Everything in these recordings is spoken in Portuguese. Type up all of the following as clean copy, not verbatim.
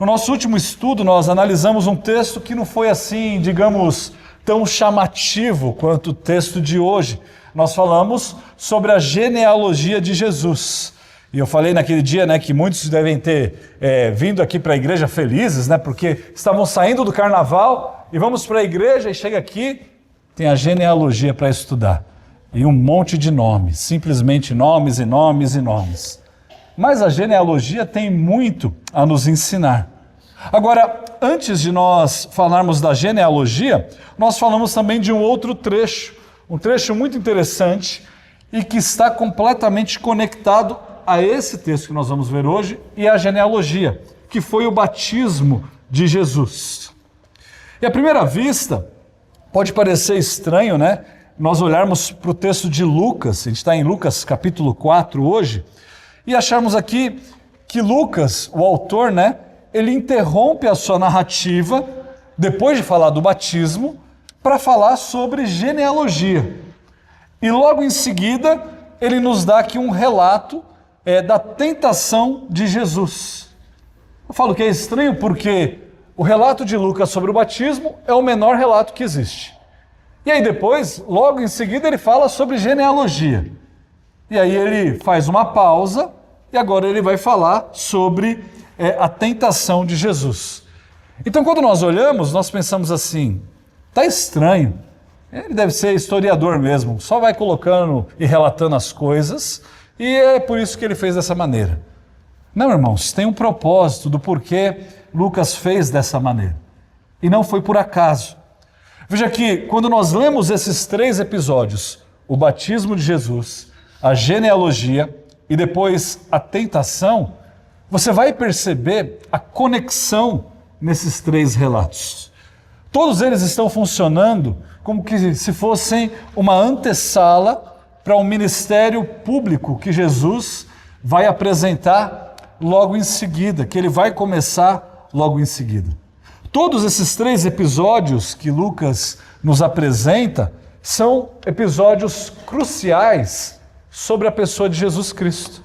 nosso último estudo, nós analisamos um texto que não foi assim, digamos, tão chamativo quanto o texto de hoje. Nós falamos sobre a genealogia de Jesus. E eu falei naquele dia, que muitos devem ter vindo aqui para a igreja felizes, porque estavam saindo do carnaval e vamos para a igreja e chega aqui, tem a genealogia para estudar. E um monte de nomes, simplesmente nomes e nomes e nomes. Mas a genealogia tem muito a nos ensinar. Agora, antes de nós falarmos da genealogia, nós falamos também de um outro trecho, um trecho muito interessante e que está completamente conectado a esse texto que nós vamos ver hoje e a genealogia, que foi o batismo de Jesus. E à primeira vista, pode parecer estranho, nós olharmos para o texto de Lucas, a gente está em Lucas capítulo 4 hoje, e acharmos aqui que Lucas, o autor, ele interrompe a sua narrativa, depois de falar do batismo, para falar sobre genealogia. E logo em seguida, ele nos dá aqui um relato da tentação de Jesus. Eu falo que é estranho porque o relato de Lucas sobre o batismo é o menor relato que existe. E aí depois, logo em seguida, ele fala sobre genealogia. E aí ele faz uma pausa e agora ele vai falar sobre a tentação de Jesus. Então, quando nós olhamos, nós pensamos assim, tá estranho. Ele deve ser historiador mesmo, só vai colocando e relatando as coisas e é por isso que ele fez dessa maneira. Não, irmãos, tem um propósito do porquê Lucas fez dessa maneira. E não foi por acaso. Veja que quando nós lemos esses 3 episódios, o batismo de Jesus, a genealogia e depois a tentação, você vai perceber a conexão nesses 3 relatos. Todos eles estão funcionando como que se fossem uma antessala para um ministério público que Jesus vai apresentar logo em seguida, que ele vai começar logo em seguida. Todos esses 3 episódios que Lucas nos apresenta são episódios cruciais sobre a pessoa de Jesus Cristo.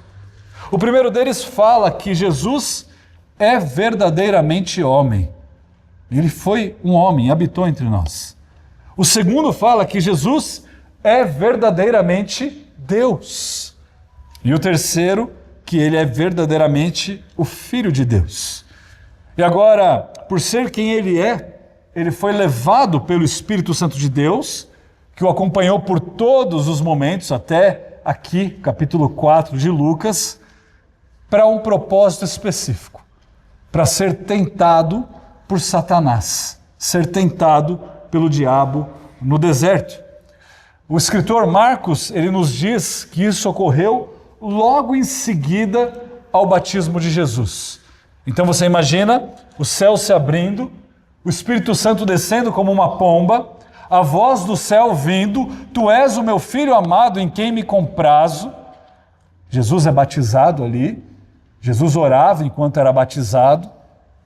O primeiro deles fala que Jesus é verdadeiramente homem. Ele foi um homem, habitou entre nós. O segundo fala que Jesus é verdadeiramente Deus. E o terceiro, que ele é verdadeiramente o Filho de Deus. E agora, por ser quem ele é, ele foi levado pelo Espírito Santo de Deus, que o acompanhou por todos os momentos, até aqui, capítulo 4 de Lucas, para um propósito específico, para ser tentado por Satanás, ser tentado pelo diabo no deserto. O escritor Marcos, ele nos diz que isso ocorreu logo em seguida ao batismo de Jesus. Então você imagina o céu se abrindo, o Espírito Santo descendo como uma pomba, a voz do céu vindo, tu és o meu filho amado em quem me comprazo. Jesus é batizado ali, Jesus orava enquanto era batizado,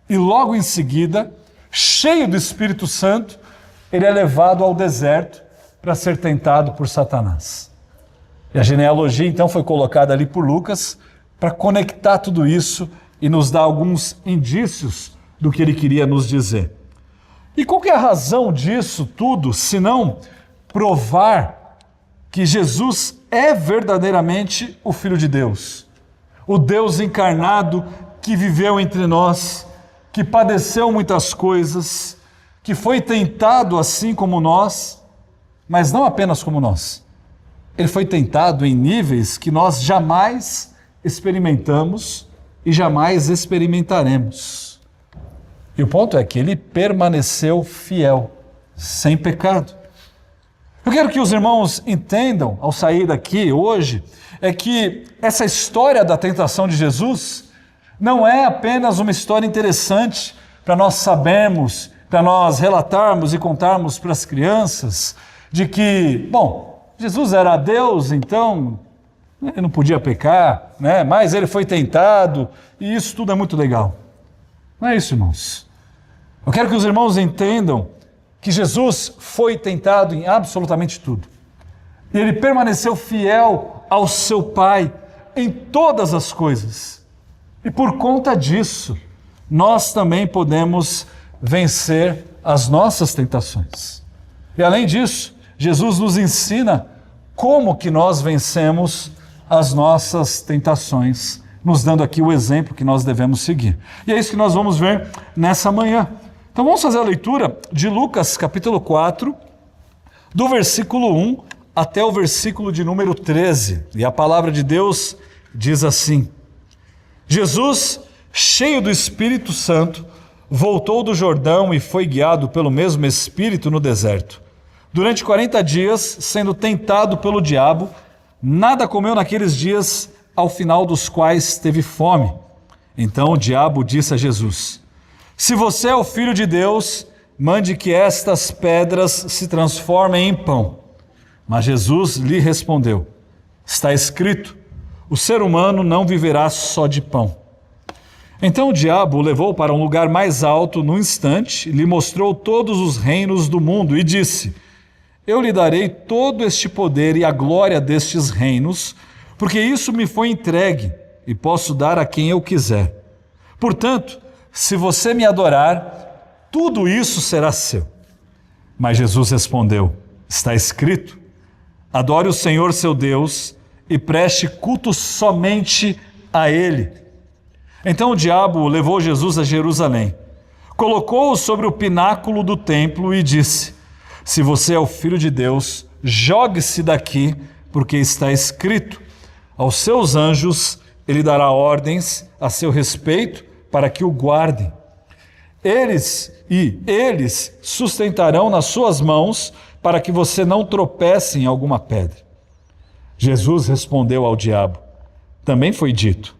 e logo em seguida, cheio do Espírito Santo, ele é levado ao deserto para ser tentado por Satanás. E a genealogia então foi colocada ali por Lucas para conectar tudo isso e nos dar alguns indícios do que ele queria nos dizer. E qual que é a razão disso tudo, se não provar que Jesus é verdadeiramente o Filho de Deus, o Deus encarnado que viveu entre nós, que padeceu muitas coisas, que foi tentado assim como nós, mas não apenas como nós. Ele foi tentado em níveis que nós jamais experimentamos e jamais experimentaremos. E o ponto é que ele permaneceu fiel, sem pecado. Eu quero que os irmãos entendam, ao sair daqui hoje, é que essa história da tentação de Jesus não é apenas uma história interessante para nós sabermos, para nós relatarmos e contarmos para as crianças, de que, Jesus era Deus, então ele não podia pecar, mas ele foi tentado, e isso tudo é muito legal. Não é isso, irmãos. Eu quero que os irmãos entendam que Jesus foi tentado em absolutamente tudo. E ele permaneceu fiel ao seu Pai em todas as coisas. E por conta disso, nós também podemos vencer as nossas tentações. E além disso, Jesus nos ensina como que nós vencemos as nossas tentações, nos dando aqui o exemplo que nós devemos seguir. E é isso que nós vamos ver nessa manhã. Então vamos fazer a leitura de Lucas capítulo 4, do versículo 1 até o versículo de número 13. E a palavra de Deus diz assim: Jesus, cheio do Espírito Santo, voltou do Jordão e foi guiado pelo mesmo Espírito no deserto. Durante 40 dias, sendo tentado pelo diabo, nada comeu naqueles dias, ao final dos quais teve fome. Então o diabo disse a Jesus: se você é o Filho de Deus, mande que estas pedras se transformem em pão. Mas Jesus lhe respondeu: está escrito, o ser humano não viverá só de pão. Então o diabo o levou para um lugar mais alto num instante, lhe mostrou todos os reinos do mundo e disse: eu lhe darei todo este poder e a glória destes reinos, porque isso me foi entregue e posso dar a quem eu quiser. Portanto, se você me adorar, tudo isso será seu. Mas Jesus respondeu: está escrito, adore o Senhor seu Deus e preste culto somente a Ele. Então o diabo levou Jesus a Jerusalém, colocou-o sobre o pináculo do templo e disse: se você é o Filho de Deus, jogue-se daqui, porque está escrito, aos seus anjos ele dará ordens a seu respeito para que o guardem. Eles sustentarão nas suas mãos para que você não tropece em alguma pedra. Jesus respondeu ao diabo: também foi dito,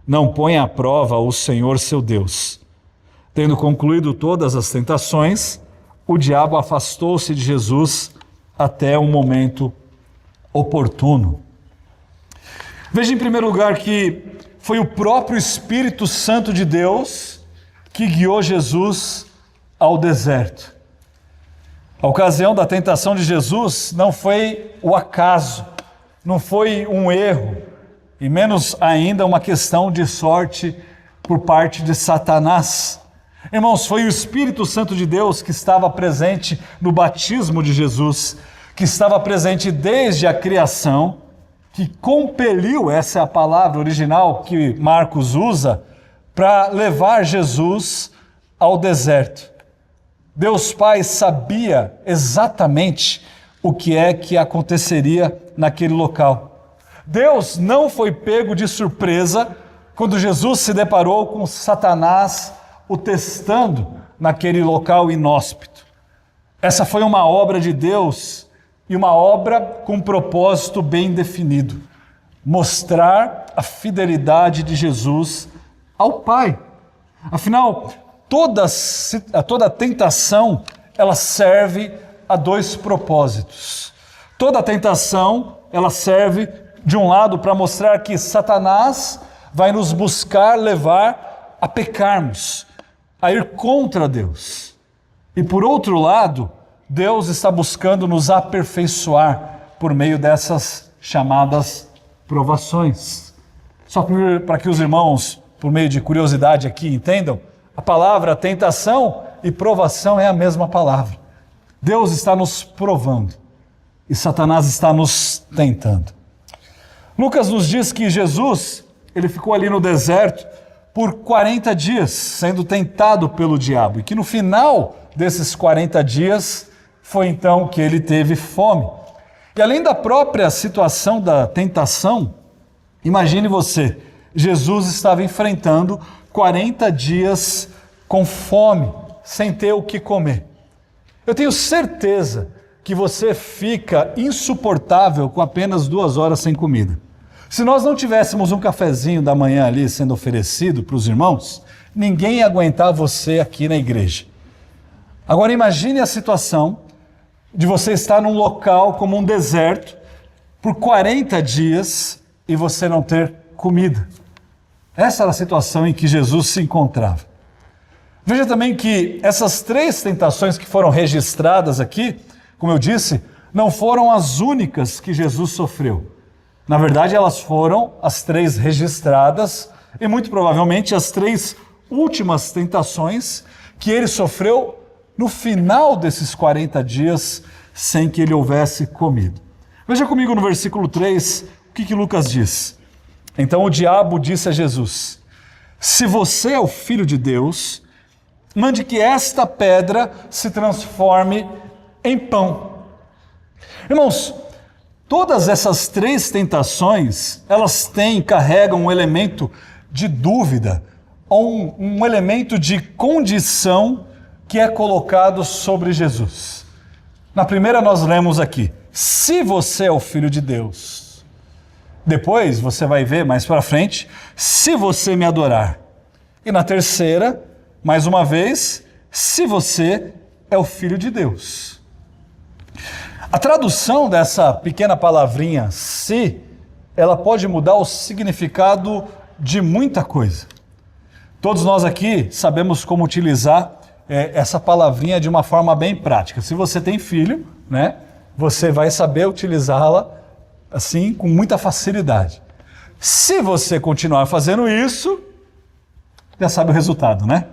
não ponha à prova o Senhor seu Deus. Tendo concluído todas as tentações, o diabo afastou-se de Jesus até um momento oportuno. Veja em primeiro lugar que foi o próprio Espírito Santo de Deus que guiou Jesus ao deserto. A ocasião da tentação de Jesus não foi o acaso, não foi um erro, e menos ainda uma questão de sorte por parte de Satanás. Irmãos, foi o Espírito Santo de Deus que estava presente no batismo de Jesus, que estava presente desde a criação, que compeliu, essa é a palavra original que Marcos usa, para levar Jesus ao deserto. Deus Pai sabia exatamente o que é que aconteceria naquele local. Deus não foi pego de surpresa quando Jesus se deparou com Satanás o testando naquele local inóspito. Essa foi uma obra de Deus e uma obra com um propósito bem definido: mostrar a fidelidade de Jesus ao Pai. Afinal, toda tentação, ela serve a dois propósitos. Toda tentação, ela serve, de um lado, para mostrar que Satanás vai nos buscar levar a pecarmos, a ir contra Deus. E por outro lado, Deus está buscando nos aperfeiçoar por meio dessas chamadas provações. Só para que os irmãos, por meio de curiosidade aqui, entendam, a palavra tentação e provação é a mesma palavra. Deus está nos provando e Satanás está nos tentando. Lucas nos diz que Jesus, ele ficou ali no deserto por 40 dias, sendo tentado pelo diabo, e que no final desses 40 dias foi então que ele teve fome. E além da própria situação da tentação, imagine você, Jesus estava enfrentando 40 dias com fome, sem ter o que comer. Eu tenho certeza que você fica insuportável com apenas 2 horas sem comida. Se nós não tivéssemos um cafezinho da manhã ali sendo oferecido para os irmãos, ninguém ia aguentar você aqui na igreja. Agora imagine a situação de você estar num local como um deserto por 40 dias e você não ter comida. Essa era a situação em que Jesus se encontrava. Veja também que essas 3 tentações que foram registradas aqui, como eu disse, não foram as únicas que Jesus sofreu. Na verdade, elas foram as 3 registradas e muito provavelmente as 3 últimas tentações que ele sofreu no final desses 40 dias sem que ele houvesse comido. Veja comigo no versículo 3, o que Lucas diz. Então o diabo disse a Jesus: se você é o Filho de Deus, mande que esta pedra se transforme em pão. Irmãos, todas essas três tentações, elas carregam um elemento de dúvida, ou um elemento de condição que é colocado sobre Jesus. Na primeira nós lemos aqui, se você é o Filho de Deus. Depois você vai ver mais para frente, se você me adorar. E na terceira, mais uma vez, se você é o Filho de Deus. A tradução dessa pequena palavrinha, se, ela pode mudar o significado de muita coisa. Todos nós aqui sabemos como utilizar essa palavrinha de uma forma bem prática. Se você tem filho, né, você vai saber utilizá-la assim com muita facilidade. Se você continuar fazendo isso, já sabe o resultado, né?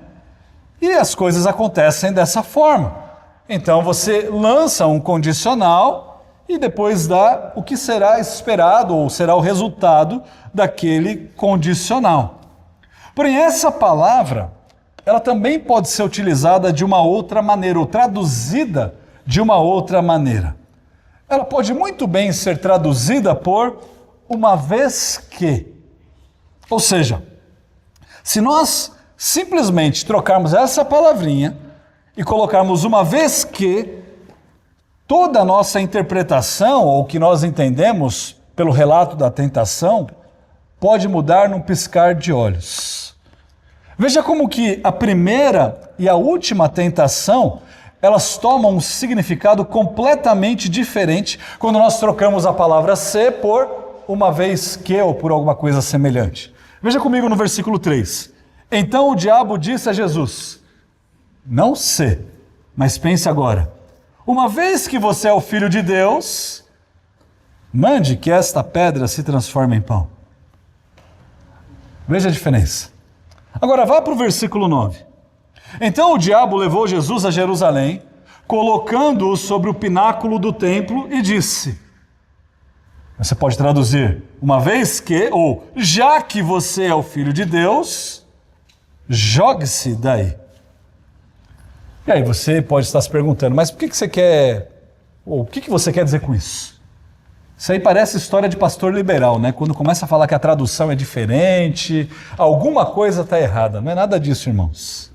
E as coisas acontecem dessa forma. Então você lança um condicional e depois dá o que será esperado ou será o resultado daquele condicional. Porém, essa palavra, ela também pode ser utilizada de uma outra maneira, ou traduzida de uma outra maneira. Ela pode muito bem ser traduzida por uma vez que. Ou seja, se nós simplesmente trocarmos essa palavrinha e colocarmos uma vez que, toda a nossa interpretação, ou o que nós entendemos pelo relato da tentação, pode mudar num piscar de olhos. Veja como que a primeira e a última tentação, elas tomam um significado completamente diferente quando nós trocamos a palavra se por uma vez que ou por alguma coisa semelhante. Veja comigo no versículo 3. Então o diabo disse a Jesus: não se, mas pense agora, uma vez que você é o Filho de Deus, mande que esta pedra se transforme em pão. Veja a diferença. Agora vá para o versículo 9. Então o diabo levou Jesus a Jerusalém, colocando-o sobre o pináculo do templo e disse, você pode traduzir, uma vez que, ou já que você é o Filho de Deus, jogue-se daí. E aí você pode estar se perguntando, mas por que você quer, ou o que você quer dizer com isso? Isso aí parece história de pastor liberal, né? Quando começa a falar que a tradução é diferente, alguma coisa está errada. Não é nada disso, irmãos.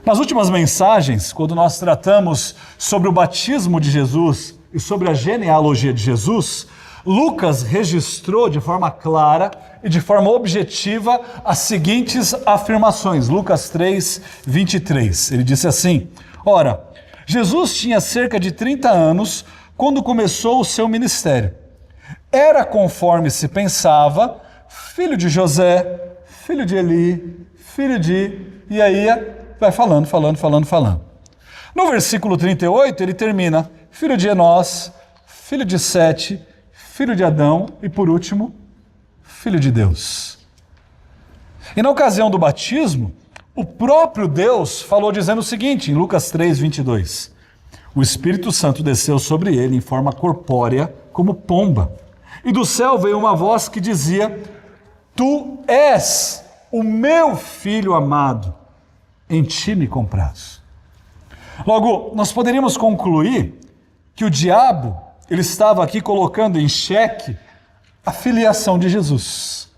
Nas últimas mensagens, quando nós tratamos sobre o batismo de Jesus e sobre a genealogia de Jesus, Lucas registrou de forma clara e de forma objetiva as seguintes afirmações. Lucas 3, 23. Ele disse assim, ora, Jesus tinha cerca de 30 anos quando começou o seu ministério. Era conforme se pensava, filho de José, filho de Eli, filho de... E aí vai falando. No versículo 38 ele termina, filho de Enós, filho de Sete, filho de Adão e por último, filho de Deus. E na ocasião do batismo, o próprio Deus falou dizendo o seguinte, em Lucas 3, 22. O Espírito Santo desceu sobre ele em forma corpórea, como pomba. E do céu veio uma voz que dizia, tu és o meu filho amado, em ti me comprazo. Logo, nós poderíamos concluir que o diabo, ele estava aqui colocando em xeque a filiação de Jesus.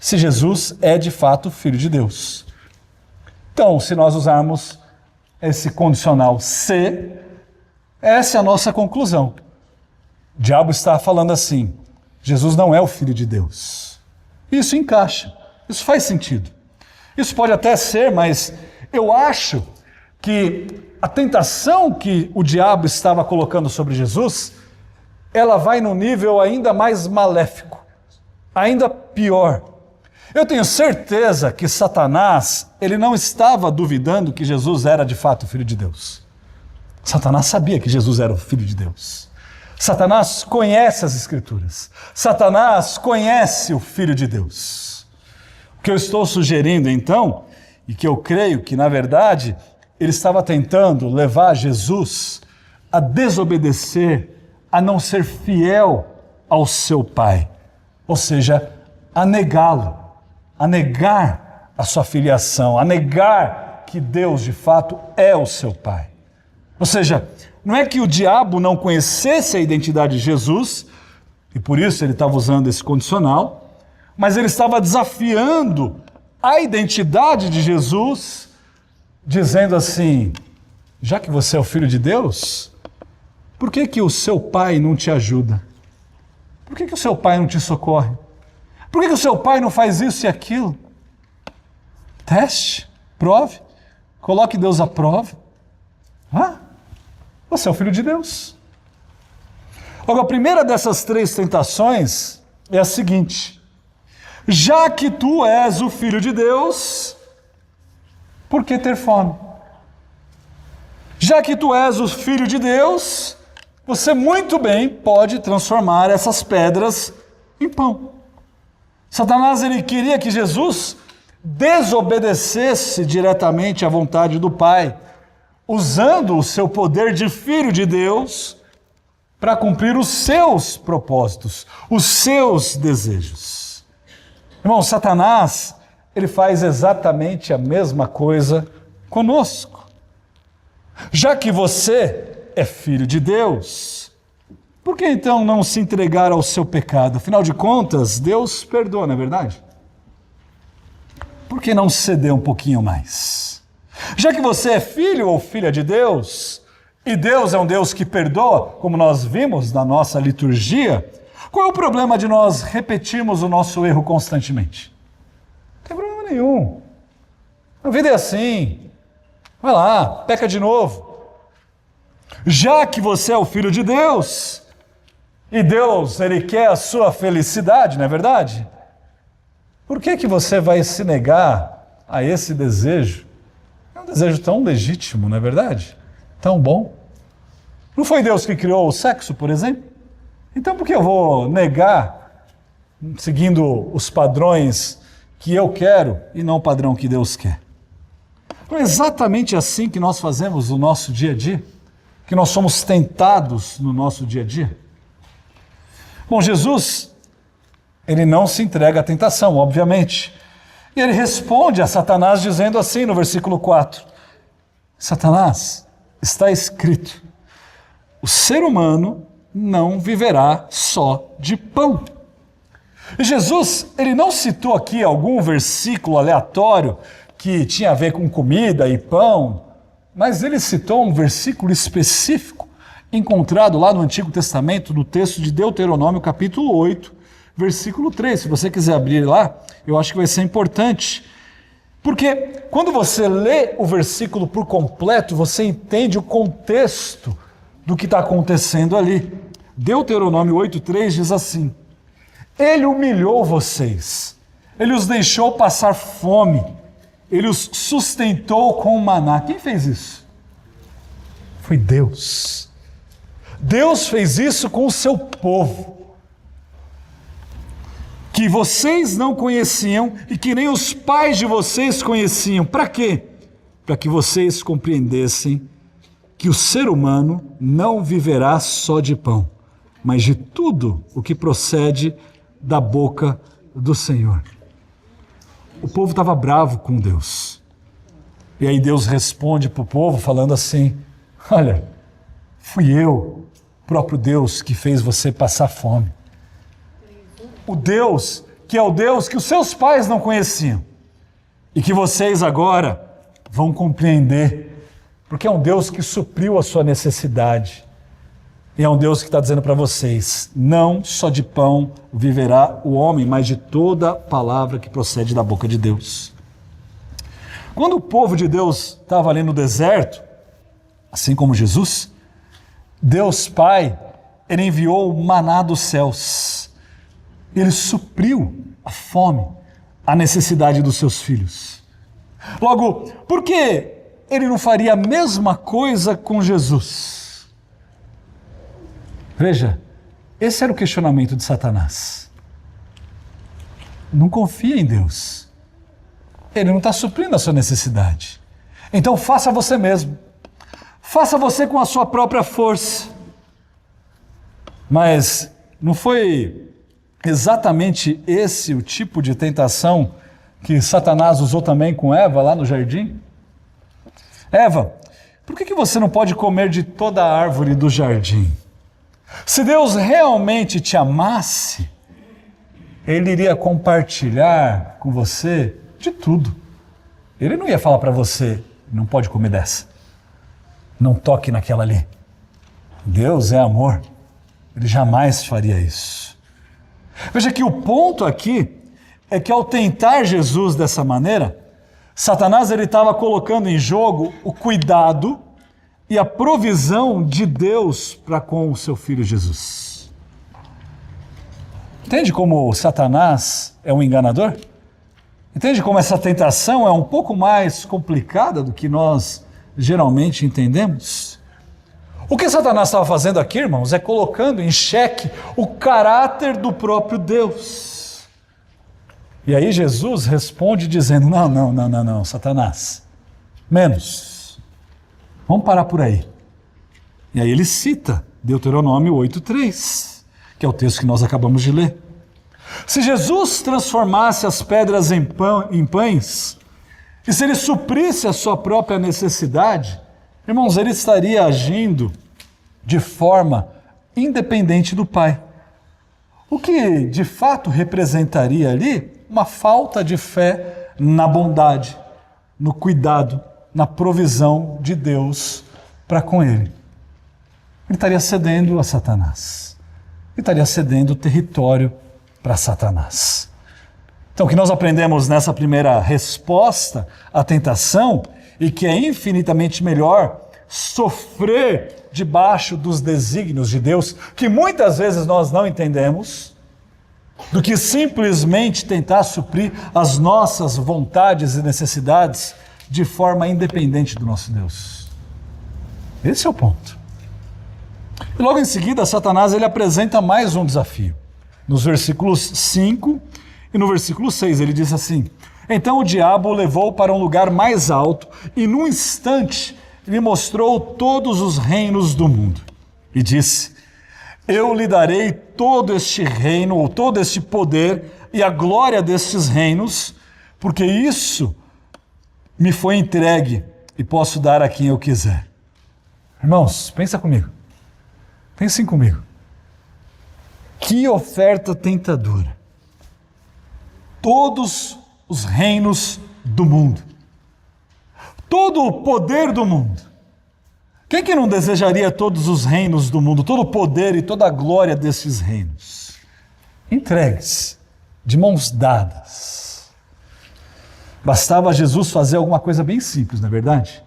Se Jesus é de fato filho de Deus. Então, se nós usarmos esse condicional se, essa é a nossa conclusão. O diabo está falando assim, Jesus não é o Filho de Deus. Isso encaixa, isso faz sentido. Isso pode até ser, mas eu acho que a tentação que o diabo estava colocando sobre Jesus, ela vai num nível ainda mais maléfico, ainda pior. Eu tenho certeza que Satanás, ele não estava duvidando que Jesus era de fato o Filho de Deus. Satanás sabia que Jesus era o Filho de Deus. Satanás conhece as Escrituras. Satanás conhece o Filho de Deus. O que eu estou sugerindo, então, e que eu creio que, na verdade, ele estava tentando levar Jesus a desobedecer, a não ser fiel ao seu Pai, ou seja, a negá-lo, a negar a sua filiação, a negar que Deus de fato é o seu Pai. Ou seja, não é que o diabo não conhecesse a identidade de Jesus, e por isso ele estava usando esse condicional, mas ele estava desafiando a identidade de Jesus, dizendo assim: já que você é o Filho de Deus, por que que o seu Pai não te ajuda? Por que que o seu Pai não te socorre? Por que que o seu Pai não faz isso e aquilo? Teste, prove, coloque Deus à prova. Você é o Filho de Deus. Agora, a primeira dessas 3 tentações é a seguinte: já que tu és o Filho de Deus, por que ter fome? Já que tu és o Filho de Deus, você muito bem pode transformar essas pedras em pão. Satanás, ele queria que Jesus desobedecesse diretamente à vontade do Pai, usando o seu poder de Filho de Deus para cumprir os seus propósitos, os seus desejos. Irmão, Satanás, ele faz exatamente a mesma coisa conosco. Já que você é filho de Deus, por que então não se entregar ao seu pecado? Afinal de contas, Deus perdoa, não é verdade? Por que não ceder um pouquinho mais? Já que você é filho ou filha de Deus, e Deus é um Deus que perdoa, como nós vimos na nossa liturgia, qual é o problema de nós repetirmos o nosso erro constantemente? Não tem problema nenhum. A vida é assim. Vai lá, peca de novo. Já que você é o Filho de Deus, e Deus, ele quer a sua felicidade, não é verdade? Por que que você vai se negar a esse desejo? É um desejo tão legítimo, não é verdade? Tão bom. Não foi Deus que criou o sexo, por exemplo? Então por que eu vou negar, seguindo os padrões que eu quero e não o padrão que Deus quer? Não é exatamente assim que nós fazemos no nosso dia a dia? Que nós somos tentados no nosso dia a dia? Bom, Jesus, ele não se entrega à tentação, obviamente. E ele responde a Satanás dizendo assim no versículo 4: Satanás, está escrito, o ser humano não viverá só de pão. E Jesus, ele não citou aqui algum versículo aleatório que tinha a ver com comida e pão, mas ele citou um versículo específico encontrado lá no Antigo Testamento, no texto de Deuteronômio, capítulo 8, versículo 3. Se você quiser abrir lá, eu acho que vai ser importante. Porque quando você lê o versículo por completo, você entende o contexto do que está acontecendo ali. Deuteronômio 8,3 diz assim: Ele humilhou vocês, Ele os deixou passar fome, Ele os sustentou com o maná. Quem fez isso? Foi Deus. Deus fez isso com o seu povo, que vocês não conheciam e que nem os pais de vocês conheciam. Para quê? Para que vocês compreendessem que o ser humano não viverá só de pão, mas de tudo o que procede da boca do Senhor. O povo estava bravo com Deus. E aí Deus responde para o povo falando assim: olha, fui eu, próprio Deus, que fez você passar fome. O Deus, que é o Deus que os seus pais não conheciam e que vocês agora vão compreender, porque é um Deus que supriu a sua necessidade. E é um Deus que está dizendo para vocês: não só de pão viverá o homem, mas de toda palavra que procede da boca de Deus. Quando o povo de Deus estava ali no deserto, assim como Jesus, Deus Pai, Ele enviou o maná dos céus. Ele supriu a fome, a necessidade dos seus filhos. Logo, por que Ele não faria a mesma coisa com Jesus? Veja, esse era o questionamento de Satanás. Não confia em Deus. Ele não está suprindo a sua necessidade. Então faça você mesmo. Faça você com a sua própria força. Mas não foi exatamente esse o tipo de tentação que Satanás usou também com Eva lá no jardim? Eva, por que você não pode comer de toda a árvore do jardim? Se Deus realmente te amasse, Ele iria compartilhar com você de tudo. Ele não ia falar para você, não pode comer dessa. Não toque naquela ali. Deus é amor. Ele jamais faria isso. Veja que o ponto aqui é que ao tentar Jesus dessa maneira, Satanás ele estava colocando em jogo o cuidado e a provisão de Deus para com o seu filho Jesus. Entende como Satanás é um enganador? Entende como essa tentação é um pouco mais complicada do que nós geralmente entendemos? O que Satanás estava fazendo aqui, irmãos, é colocando em xeque o caráter do próprio Deus. E aí Jesus responde dizendo, não, Satanás, menos. Vamos parar por aí. E aí ele cita Deuteronômio 8:3, que é o texto que nós acabamos de ler. Se Jesus transformasse as pedras em pães, e se ele suprisse a sua própria necessidade, irmãos, ele estaria agindo de forma independente do Pai. O que de fato representaria ali uma falta de fé na bondade, no cuidado, na provisão de Deus para com ele. Ele estaria cedendo a Satanás. Ele estaria cedendo o território para Satanás. Então, o que nós aprendemos nessa primeira resposta à tentação, e que é infinitamente melhor sofrer debaixo dos desígnios de Deus, que muitas vezes nós não entendemos, do que simplesmente tentar suprir as nossas vontades e necessidades de forma independente do nosso Deus. Esse é o ponto. E logo em seguida, Satanás ele apresenta mais um desafio. Nos versículos 5 e no versículo 6, ele diz assim: então o diabo o levou para um lugar mais alto e num instante lhe mostrou todos os reinos do mundo. E disse: eu lhe darei todo este reino, ou todo este poder e a glória destes reinos, porque isso me foi entregue e posso dar a quem eu quiser. Irmãos, pensa comigo. Pensem comigo. Que oferta tentadora. Todos os reinos do mundo. Todo o poder do mundo. Quem que não desejaria todos os reinos do mundo, todo o poder e toda a glória desses reinos? Entregues, de mãos dadas. Bastava Jesus fazer alguma coisa bem simples, não é verdade?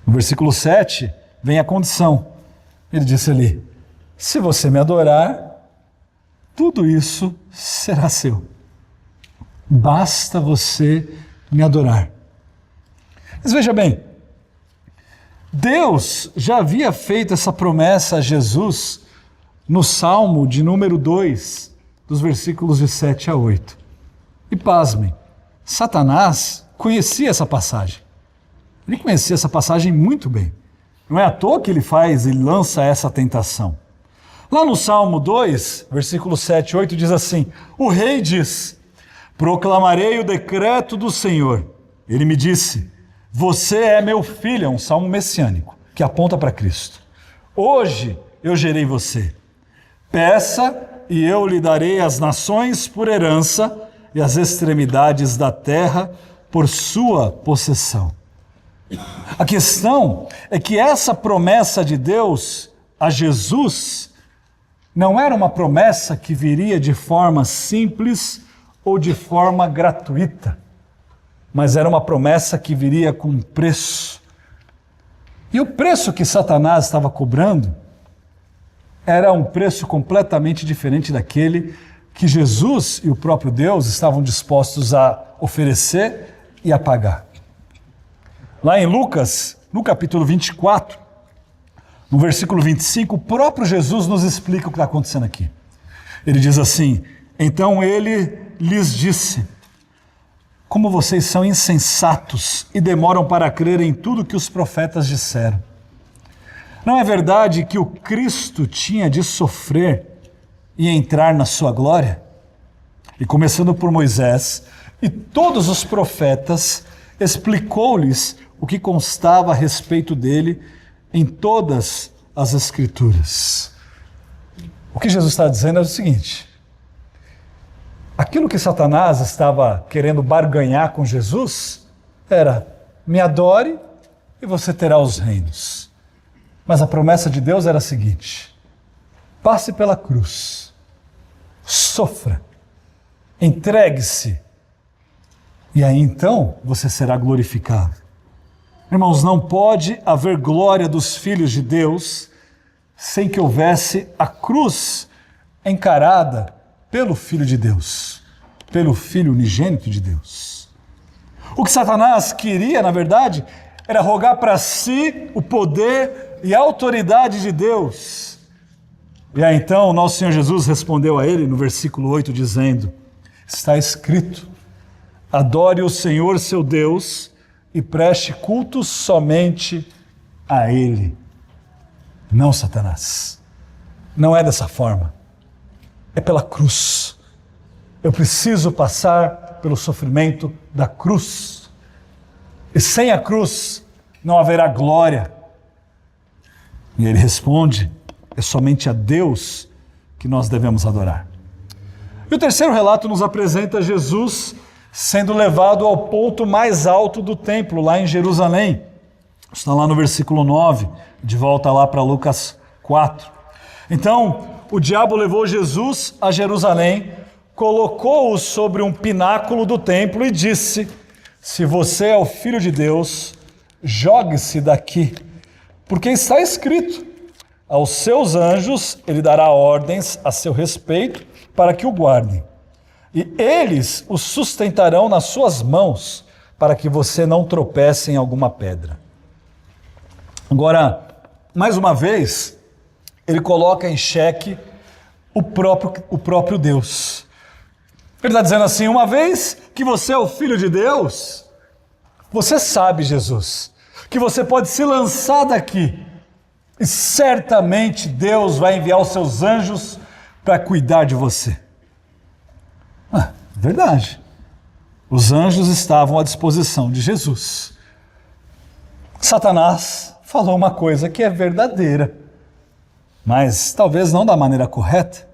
No versículo 7, vem a condição. Ele disse ali: se você me adorar, tudo isso será seu. Basta você me adorar. Mas veja bem, Deus já havia feito essa promessa a Jesus no Salmo de número 2, dos versículos de 7 a 8. E pasmem, Satanás conhecia essa passagem. Ele conhecia essa passagem muito bem. Não é à toa que ele lança essa tentação. Lá no Salmo 2, versículos 7 e 8, diz assim: o rei diz: proclamarei o decreto do Senhor. Ele me disse: você é meu filho. É um salmo messiânico, que aponta para Cristo. Hoje eu gerei você. Peça e eu lhe darei as nações por herança e as extremidades da terra por sua possessão. A questão é que essa promessa de Deus a Jesus não era uma promessa que viria de forma simples ou de forma gratuita, mas era uma promessa que viria com preço. E o preço que Satanás estava cobrando era um preço completamente diferente daquele que Jesus e o próprio Deus estavam dispostos a oferecer e a pagar. Lá em Lucas, no capítulo 24, no versículo 25, o próprio Jesus nos explica o que está acontecendo aqui. Ele diz assim: então ele lhes disse: como vocês são insensatos e demoram para crer em tudo que os profetas disseram. Não é verdade que o Cristo tinha de sofrer e entrar na sua glória? E começando por Moisés e todos os profetas, explicou-lhes o que constava a respeito dele em todas as Escrituras. O que Jesus está dizendo é o seguinte: aquilo que Satanás estava querendo barganhar com Jesus era: me adore e você terá os reinos. Mas a promessa de Deus era a seguinte: passe pela cruz, sofra, entregue-se, e aí então você será glorificado. Irmãos, não pode haver glória dos filhos de Deus sem que houvesse a cruz encarada pelo Filho de Deus, pelo Filho unigênito de Deus. O que Satanás queria, na verdade, era rogar para si o poder e a autoridade de Deus. E aí então o nosso Senhor Jesus respondeu a ele no versículo 8, dizendo: está escrito, adore o Senhor seu Deus e preste culto somente a Ele. Não, Satanás, não é dessa forma. É pela cruz. Eu preciso passar pelo sofrimento da cruz. E sem a cruz não haverá glória. E ele responde: é somente a Deus que nós devemos adorar. E o terceiro relato nos apresenta Jesus sendo levado ao ponto mais alto do templo, lá em Jerusalém. Está lá no versículo 9, de volta lá para Lucas 4. Então, o diabo levou Jesus a Jerusalém, colocou-o sobre um pináculo do templo e disse: se você é o Filho de Deus, jogue-se daqui, porque está escrito, aos seus anjos ele dará ordens a seu respeito para que o guardem. E eles o sustentarão nas suas mãos, para que você não tropece em alguma pedra. Agora, mais uma vez, ele coloca em xeque o próprio Deus. Ele está dizendo assim: uma vez que você é o Filho de Deus, você sabe, Jesus, que você pode se lançar daqui, e certamente Deus vai enviar os seus anjos para cuidar de você. Verdade. Os anjos estavam à disposição de Jesus. Satanás falou uma coisa que é verdadeira, mas talvez não da maneira correta.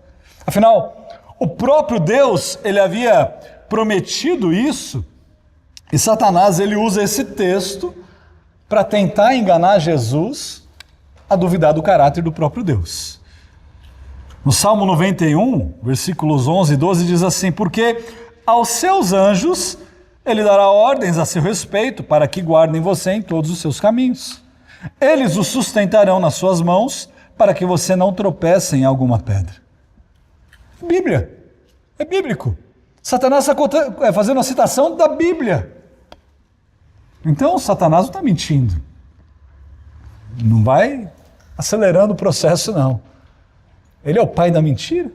Afinal, o próprio Deus, ele havia prometido isso, e Satanás, ele usa esse texto para tentar enganar Jesus a duvidar do caráter do próprio Deus. No Salmo 91, versículos 11 e 12, diz assim: porque aos seus anjos ele dará ordens a seu respeito, para que guardem você em todos os seus caminhos. Eles o sustentarão nas suas mãos, para que você não tropece em alguma pedra. Bíblia, é bíblico. Satanás está fazendo uma citação da Bíblia. Então Satanás não está mentindo. Não vai acelerando o processo, não. Ele é o pai da mentira.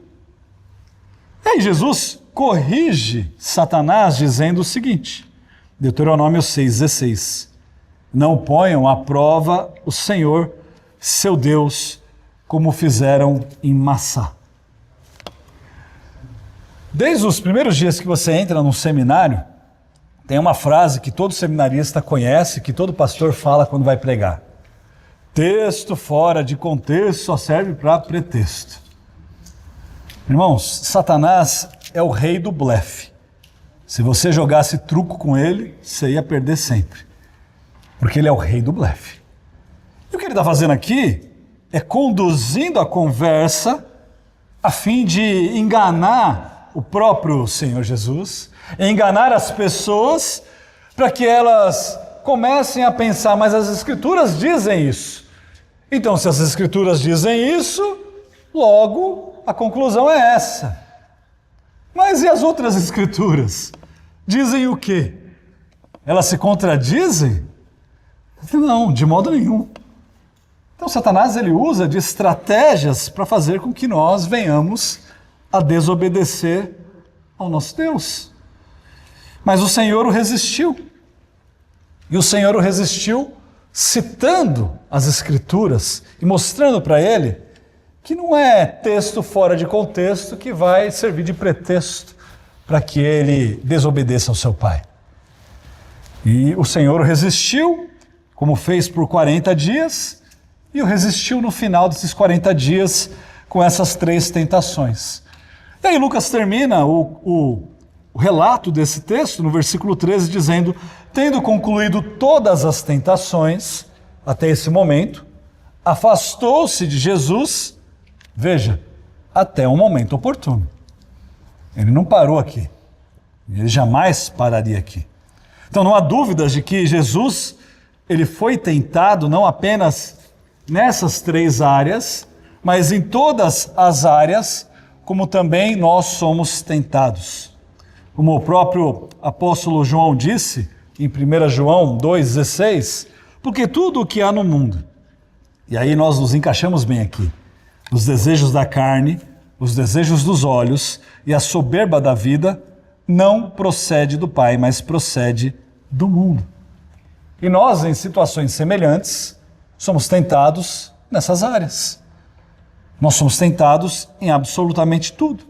E aí Jesus corrige Satanás dizendo o seguinte, Deuteronômio 6,16: não ponham à prova o Senhor, seu Deus, como fizeram em Massá. Desde os primeiros dias que você entra num seminário, tem uma frase que todo seminarista conhece, que todo pastor fala quando vai pregar: texto fora de contexto só serve para pretexto. Irmãos, Satanás é o rei do blefe. Se você jogasse truco com ele, você ia perder sempre, porque ele é o rei do blefe. E o que ele está fazendo aqui é conduzindo a conversa a fim de enganar o próprio Senhor Jesus, enganar as pessoas para que elas comecem a pensar: mas as Escrituras dizem isso. Então, se as Escrituras dizem isso, logo a conclusão é essa. Mas e as outras Escrituras? Dizem o quê? Elas se contradizem? Não, de modo nenhum. Então Satanás, ele usa de estratégias para fazer com que nós venhamos a desobedecer ao nosso Deus. Mas o Senhor o resistiu. E o Senhor o resistiu citando as Escrituras e mostrando para ele que não é texto fora de contexto que vai servir de pretexto para que ele desobedeça ao seu pai. E o Senhor o resistiu, como fez por 40 dias, e o resistiu no final desses 40 dias com essas 3 tentações. E aí Lucas termina o relato desse texto no versículo 13 dizendo: tendo concluído todas as tentações até esse momento, afastou-se de Jesus, veja, até um momento oportuno. Ele não parou aqui. Ele jamais pararia aqui. Então não há dúvidas de que Jesus, ele foi tentado não apenas nessas 3 áreas, mas em todas as áreas, como também nós somos tentados. Como o próprio apóstolo João disse, em 1 João 2,16, porque tudo o que há no mundo, e aí nós nos encaixamos bem aqui, os desejos da carne, os desejos dos olhos e a soberba da vida, não procede do Pai, mas procede do mundo. E nós, em situações semelhantes, somos tentados nessas áreas. Nós somos tentados em absolutamente tudo.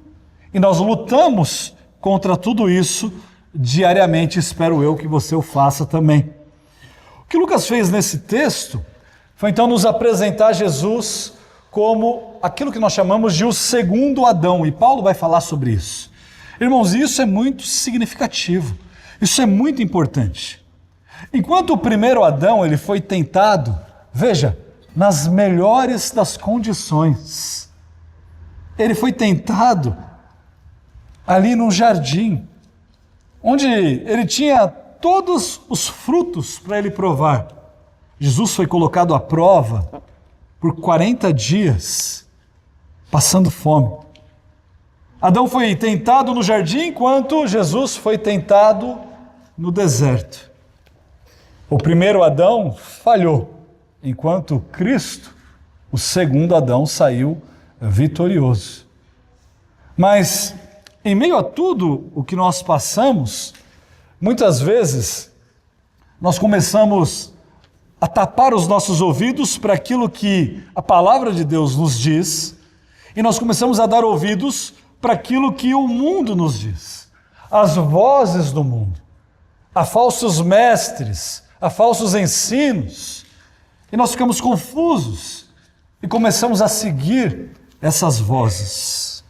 E nós lutamos contra tudo isso diariamente, espero eu que você o faça também. O que Lucas fez nesse texto foi então nos apresentar Jesus como aquilo que nós chamamos de o segundo Adão, e Paulo vai falar sobre isso. Irmãos, isso é muito significativo, isso é muito importante. Enquanto o primeiro Adão ele foi tentado, veja, nas melhores das condições. Ele foi tentado ali num jardim, onde ele tinha todos os frutos para ele provar. Jesus foi colocado à prova por 40 dias, passando fome. Adão foi tentado no jardim, enquanto Jesus foi tentado no deserto. O primeiro Adão falhou, enquanto Cristo, o segundo Adão, saiu vitorioso. Mas, em meio a tudo o que nós passamos, muitas vezes nós começamos a tapar os nossos ouvidos para aquilo que a palavra de Deus nos diz, e nós começamos a dar ouvidos para aquilo que o mundo nos diz, as vozes do mundo, a falsos mestres, a falsos ensinos, e nós ficamos confusos e começamos a seguir essas vozes.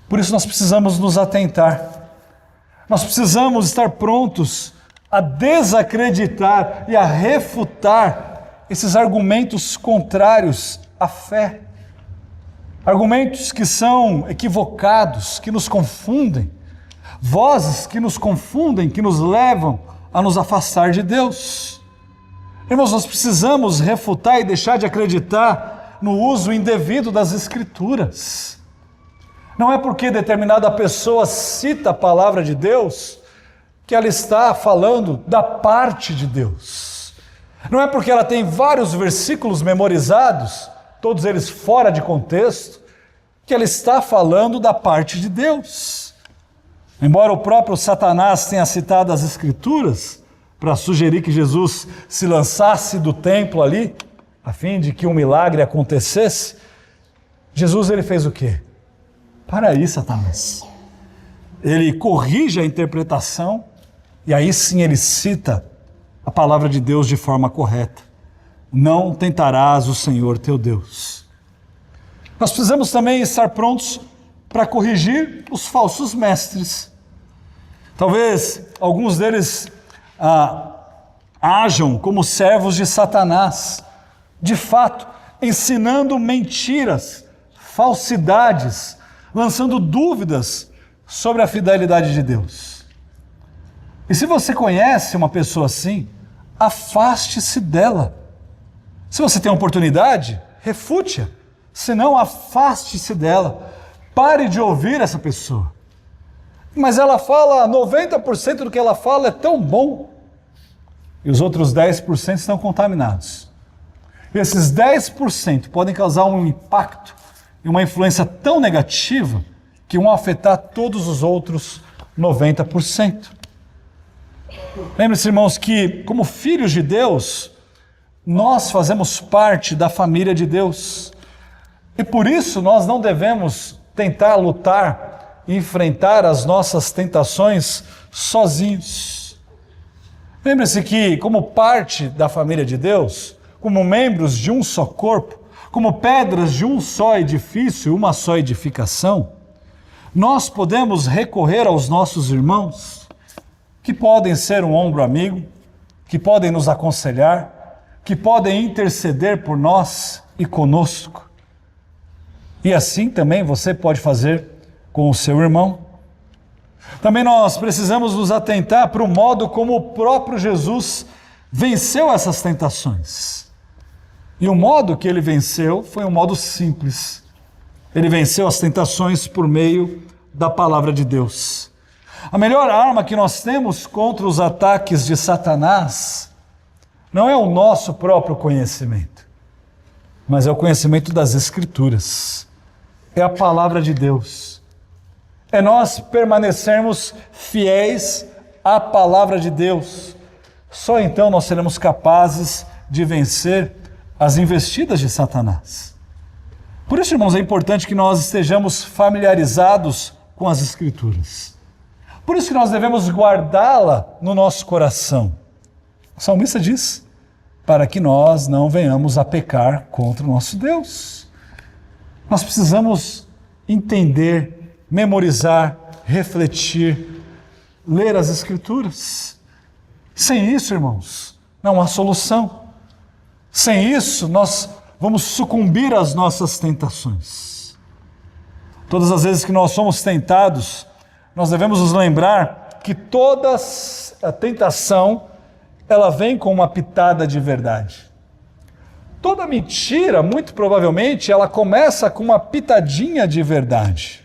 Por isso nós precisamos nos atentar, nós precisamos estar prontos a desacreditar e a refutar esses argumentos contrários à fé. Argumentos que são equivocados, que nos confundem, vozes que nos confundem, que nos levam a nos afastar de Deus. Irmãos, nós precisamos refutar e deixar de acreditar no uso indevido das Escrituras. Não é porque determinada pessoa cita a palavra de Deus que ela está falando da parte de Deus. Não é porque ela tem vários versículos memorizados, todos eles fora de contexto, que ela está falando da parte de Deus. Embora o próprio Satanás tenha citado as Escrituras para sugerir que Jesus se lançasse do templo ali, a fim de que um milagre acontecesse, Jesus ele fez o quê? Para aí, Satanás. Ele corrige a interpretação e aí sim ele cita a palavra de Deus de forma correta. Não tentarás o Senhor teu Deus. Nós precisamos também estar prontos para corrigir os falsos mestres. Talvez alguns deles ajam como servos de Satanás, de fato, ensinando mentiras, falsidades, lançando dúvidas sobre a fidelidade de Deus. E se você conhece uma pessoa assim, afaste-se dela. Se você tem a oportunidade, refute-a. Se não, afaste-se dela. Pare de ouvir essa pessoa. Mas ela fala, 90% do que ela fala é tão bom. E os outros 10% estão contaminados. E esses 10% podem causar um impacto e uma influência tão negativa que vão afetar todos os outros 90%. Lembre-se, irmãos, que como filhos de Deus, nós fazemos parte da família de Deus. E por isso nós não devemos tentar lutar e enfrentar as nossas tentações sozinhos. Lembre-se que, como parte da família de Deus, como membros de um só corpo, como pedras de um só edifício, uma só edificação, nós podemos recorrer aos nossos irmãos, que podem ser um ombro amigo, que podem nos aconselhar, que podem interceder por nós e conosco. E assim também você pode fazer com o seu irmão. Também nós precisamos nos atentar para o modo como o próprio Jesus venceu essas tentações. E o modo que ele venceu foi um modo simples. Ele venceu as tentações por meio da palavra de Deus. A melhor arma que nós temos contra os ataques de Satanás não é o nosso próprio conhecimento, mas é o conhecimento das Escrituras. É a palavra de Deus. É nós permanecermos fiéis à palavra de Deus. Só então nós seremos capazes de vencer as investidas de Satanás. Por isso, irmãos, é importante que nós estejamos familiarizados com as Escrituras. Por isso que nós devemos guardá-la no nosso coração. O salmista diz, para que nós não venhamos a pecar contra o nosso Deus. Nós precisamos entender, memorizar, refletir, ler as Escrituras. Sem isso, irmãos, não há solução. Sem isso, nós vamos sucumbir às nossas tentações. Todas as vezes que nós somos tentados, nós devemos nos lembrar que toda a tentação, ela vem com uma pitada de verdade. Toda mentira, muito provavelmente, ela começa com uma pitadinha de verdade.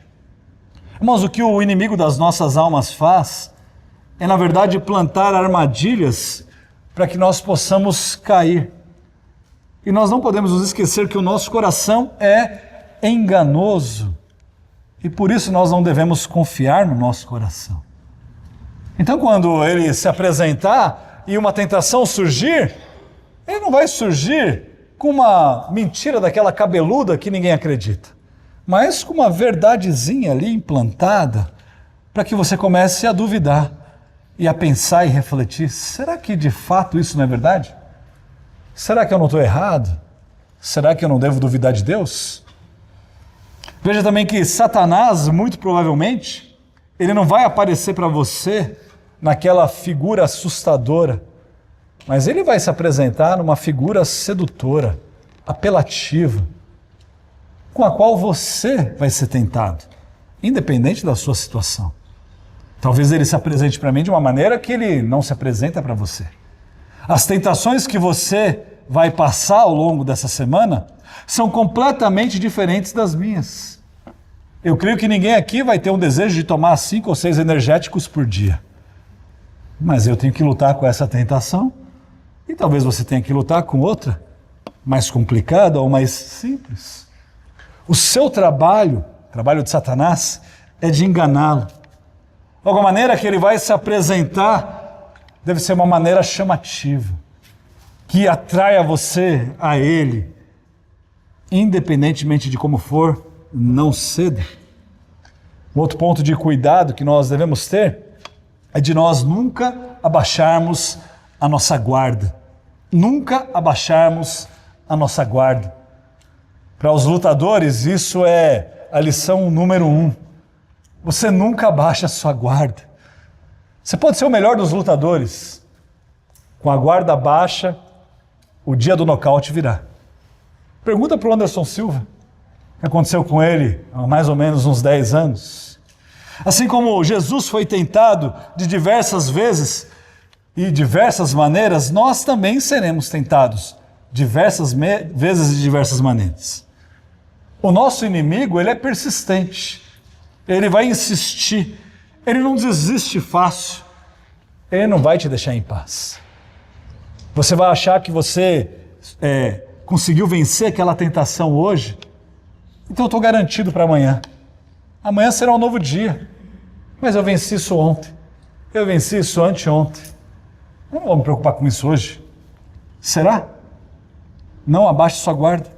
Irmãos, o que o inimigo das nossas almas faz é, na verdade, plantar armadilhas para que nós possamos cair. E nós não podemos nos esquecer que o nosso coração é enganoso. E por isso nós não devemos confiar no nosso coração. Então, quando ele se apresentar e uma tentação surgir, ele não vai surgir com uma mentira daquela cabeluda que ninguém acredita, mas com uma verdadezinha ali implantada, para que você comece a duvidar e a pensar e refletir: será que de fato isso não é verdade? Será que eu não estou errado? Será que eu não devo duvidar de Deus? Veja também que Satanás, muito provavelmente, ele não vai aparecer para você naquela figura assustadora, mas ele vai se apresentar numa figura sedutora, apelativa, com a qual você vai ser tentado, independente da sua situação. Talvez ele se apresente para mim de uma maneira que ele não se apresenta para você. As tentações que você vai passar ao longo dessa semana são completamente diferentes das minhas. Eu creio que ninguém aqui vai ter um desejo de tomar 5 ou 6 energéticos por dia. Mas eu tenho que lutar com essa tentação, e talvez você tenha que lutar com outra, mais complicada ou mais simples. O seu trabalho, o trabalho de Satanás, é de enganá-lo. De alguma maneira que ele vai se apresentar, deve ser uma maneira chamativa, que atraia você a ele, independentemente de como for, não ceda. Um outro ponto de cuidado que nós devemos ter é de nós nunca abaixarmos a nossa guarda. Nunca abaixarmos a nossa guarda. Para os lutadores, isso é a lição número 1. Você nunca abaixa a sua guarda. Você pode ser o melhor dos lutadores. Com a guarda baixa, o dia do nocaute virá. Pergunta para o Anderson Silva, o que aconteceu com ele há mais ou menos uns 10 anos. Assim como Jesus foi tentado de diversas vezes e diversas maneiras, nós também seremos tentados diversas vezes e de diversas maneiras. O nosso inimigo, ele é persistente, ele vai insistir, ele não desiste fácil, ele não vai te deixar em paz. Você vai achar que você conseguiu vencer aquela tentação hoje, então eu estou garantido para amanhã. Amanhã será um novo dia, mas eu venci isso ontem. Eu venci isso anteontem. Eu não vou me preocupar com isso hoje. Será? Não abaixe sua guarda.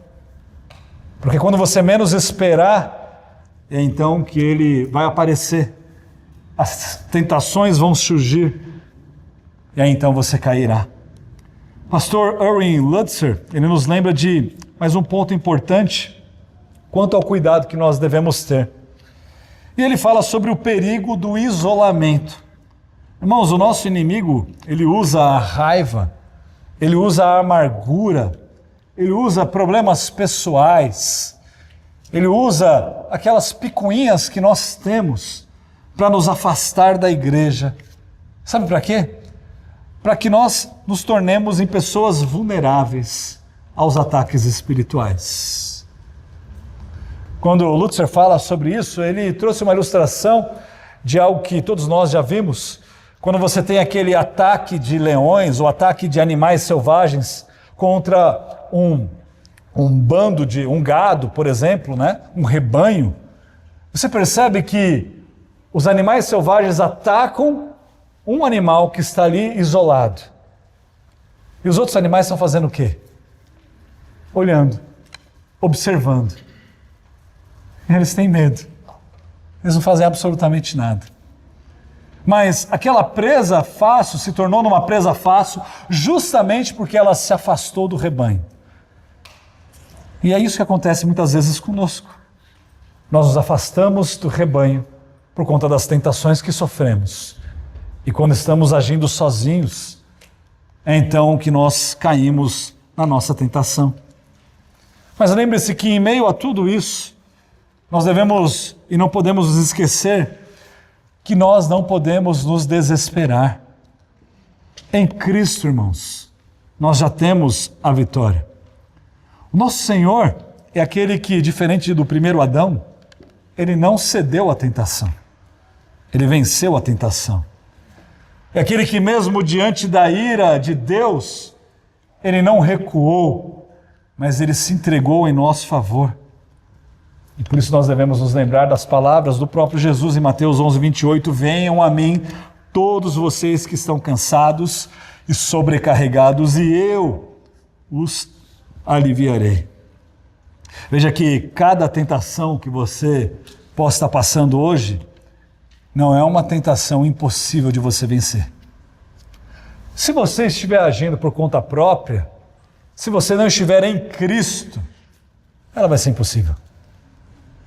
Porque quando você menos esperar, é então que ele vai aparecer. As tentações vão surgir. E aí então você cairá. Pastor Erwin Lutzer, ele nos lembra de mais um ponto importante quanto ao cuidado que nós devemos ter. E ele fala sobre o perigo do isolamento. Irmãos, o nosso inimigo, ele usa a raiva, ele usa a amargura, ele usa problemas pessoais, ele usa aquelas picuinhas que nós temos para nos afastar da igreja. Sabe para quê? Para que nós nos tornemos em pessoas vulneráveis aos ataques espirituais. Quando o Lutzer fala sobre isso, ele trouxe uma ilustração de algo que todos nós já vimos. Quando você tem aquele ataque de leões ou ataque de animais selvagens contra um bando de um gado, por exemplo, né? Um rebanho, você percebe que os animais selvagens atacam um animal que está ali isolado. E os outros animais estão fazendo o quê? Olhando, observando. Eles têm medo. Eles não fazem absolutamente nada. Mas aquela presa fácil se tornou numa presa fácil justamente porque ela se afastou do rebanho. E é isso que acontece muitas vezes conosco. Nós nos afastamos do rebanho por conta das tentações que sofremos. E quando estamos agindo sozinhos, é então que nós caímos na nossa tentação. Mas lembre-se que em meio a tudo isso, nós devemos e não podemos nos esquecer que nós não podemos nos desesperar. Em Cristo, irmãos, nós já temos a vitória. O nosso Senhor é aquele que, diferente do primeiro Adão, ele não cedeu à tentação. Ele venceu a tentação. É aquele que mesmo diante da ira de Deus, ele não recuou, mas ele se entregou em nosso favor. E por isso nós devemos nos lembrar das palavras do próprio Jesus em Mateus 11:28, venham a mim todos vocês que estão cansados e sobrecarregados, e eu os aliviarei. Veja que cada tentação que você possa estar passando hoje, não é uma tentação impossível de você vencer. Se você estiver agindo por conta própria, se você não estiver em Cristo, ela vai ser impossível.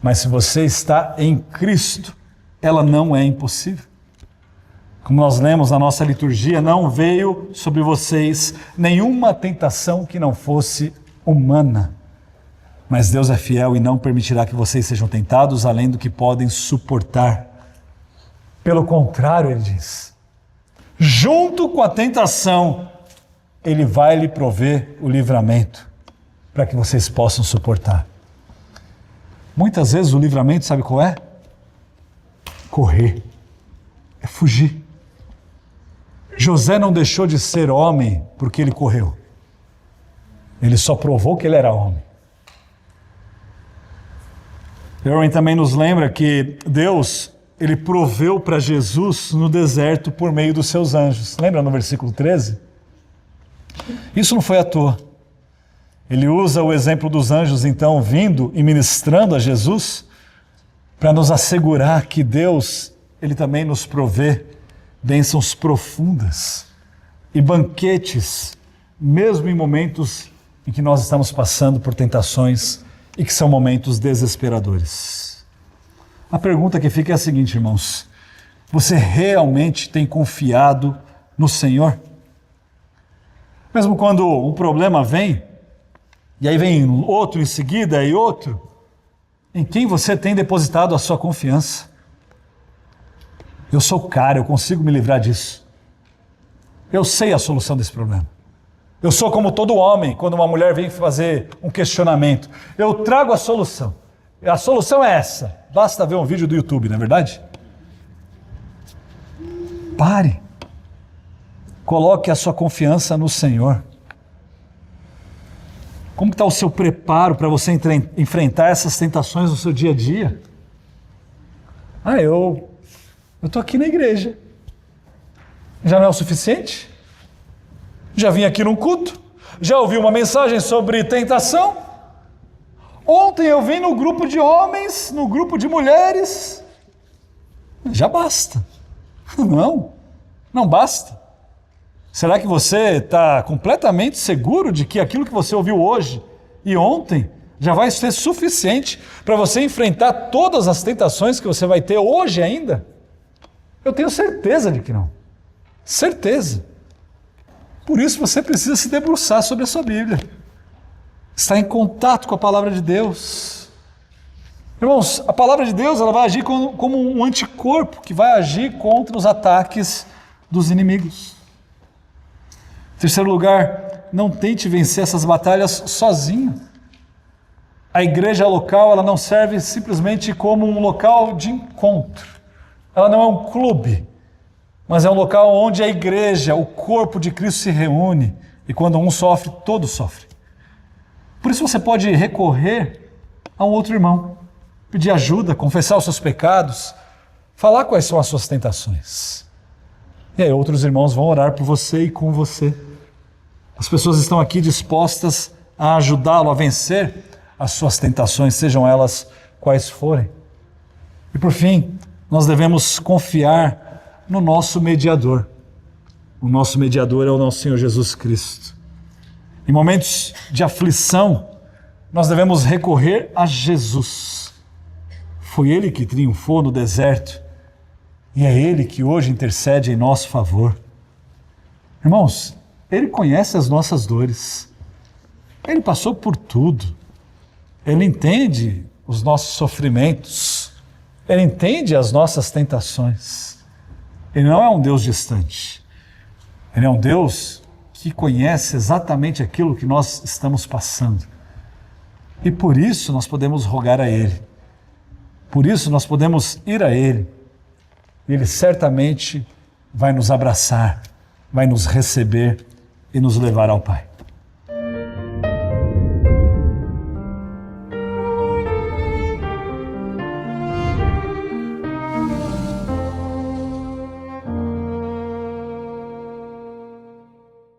Mas se você está em Cristo, ela não é impossível. Como nós lemos na nossa liturgia, não veio sobre vocês nenhuma tentação que não fosse humana. Mas Deus é fiel e não permitirá que vocês sejam tentados além do que podem suportar. Pelo contrário, ele diz, junto com a tentação, ele vai lhe prover o livramento para que vocês possam suportar. Muitas vezes o livramento, sabe qual é? Correr, é fugir. José não deixou de ser homem porque ele correu. Ele só provou que ele era homem. Erwin também nos lembra que Deus, ele proveu para Jesus no deserto por meio dos seus anjos. Lembra no versículo 13? Isso não foi à toa. Ele usa o exemplo dos anjos, então, vindo e ministrando a Jesus, para nos assegurar que Deus, ele também nos provê bênçãos profundas e banquetes, mesmo em momentos em que nós estamos passando por tentações e que são momentos desesperadores. A pergunta que fica é a seguinte, irmãos: você realmente tem confiado no Senhor? Mesmo quando um problema vem, e aí vem outro em seguida e outro, em quem você tem depositado a sua confiança? Eu sou o cara, eu consigo me livrar disso. Eu sei a solução desse problema. Eu sou como todo homem, quando uma mulher vem fazer um questionamento. Eu trago a solução. A solução é essa. Basta ver um vídeo do YouTube, não é verdade? Pare. Coloque a sua confiança no Senhor. Como está o seu preparo para você enfrentar essas tentações no seu dia a dia? Eu estou aqui na igreja. Já não é o suficiente? Já vim aqui num culto? Já ouvi uma mensagem sobre tentação? Ontem eu vim no grupo de homens, no grupo de mulheres. Já basta. Não basta. Será que você está completamente seguro de que aquilo que você ouviu hoje e ontem já vai ser suficiente para você enfrentar todas as tentações que você vai ter hoje ainda? Eu tenho certeza de que não. Certeza. Por isso você precisa se debruçar sobre a sua Bíblia. Estar em contato com a palavra de Deus. Irmãos, a palavra de Deus ela vai agir como um anticorpo que vai agir contra os ataques dos inimigos. Em terceiro lugar, não tente vencer essas batalhas sozinho. A igreja local ela não serve simplesmente como um local de encontro. Ela não é um clube, mas é um local onde a igreja, o corpo de Cristo se reúne e quando um sofre, todos sofrem. Por isso você pode recorrer a um outro irmão, pedir ajuda, confessar os seus pecados, falar quais são as suas tentações. E aí outros irmãos vão orar por você e com você. As pessoas estão aqui dispostas a ajudá-lo a vencer as suas tentações, sejam elas quais forem. E por fim, nós devemos confiar no nosso mediador. O nosso mediador é o nosso Senhor Jesus Cristo. Em momentos de aflição, nós devemos recorrer a Jesus. Foi Ele que triunfou no deserto e é Ele que hoje intercede em nosso favor. Irmãos, Ele conhece as nossas dores. Ele passou por tudo. Ele entende os nossos sofrimentos. Ele entende as nossas tentações. Ele não é um Deus distante. Ele é um Deus que conhece exatamente aquilo que nós estamos passando. E por isso nós podemos rogar a Ele. Por isso nós podemos ir a Ele. E Ele certamente vai nos abraçar, vai nos receber e nos levar ao Pai.